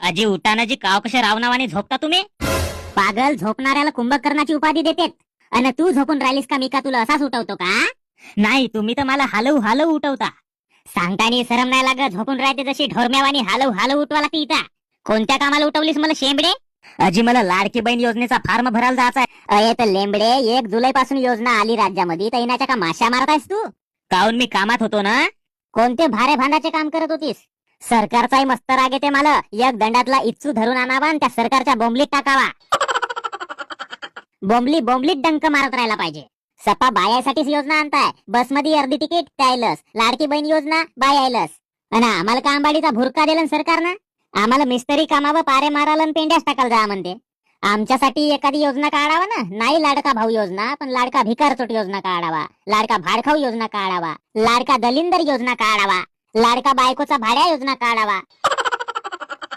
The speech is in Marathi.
अजी उठानाची काव कशा रावणावाने झोपता तुम्ही? पागल, झोपणाऱ्याला कुंभकर्णाची उपाधी देतेत. आणि तू झोपून राहिलीस का? मी का तुला असाच उठवतो का? नाही, तुम्ही तर मला हलवू हलवू उठवता. सांगतानी शरम नाही लागत? झोपून राहते जशी ढोरम्यावानी हलव हलव उठवा लागते इथं. कोणत्या कामाला उठवलीस मला शेंबडे? अजी मला लाडकी बहीण योजनेचा फॉर्म भरायला जायचा आहे. अये तर लेंबडे, 1 जुलै पासून योजना आली राज्यामध्ये, तर येण्याच्या का माश्या मारत आहेस तू? काहून मी कामात होतो ना. कोणते भारे भांडाचे काम करत होतीस? सरकारचाही मस्त राग येते मला. एक दंडातला इच्चू धरून आणावा आणि त्या सरकारच्या बोंबलीत टाकावा. बोंबलीत डंक मारत राहायला पाहिजे. सपा बायासाठीच योजना आणताय. बसमध्ये अर्धी तिकीट त्यायलस, लाडकी बहीण योजना बायायलस. आणि आम्हाला का आंबाडीचा भुरका दिला सरकारनं? आम्हाला मिस्त्री कामावं पारे मारायला आणि पेंड्यास टाकायला जा म्हणते. आमच्यासाठी एखादी योजना काढावा ना. नाही लाडका भाऊ योजना, पण लाडका भिकारचोट योजना काढावा, लाडका भाडखाऊ योजना काढावा, लाडका दलिंदर योजना काढावा, लाडका बायकोचा भाड्या योजना काढावा.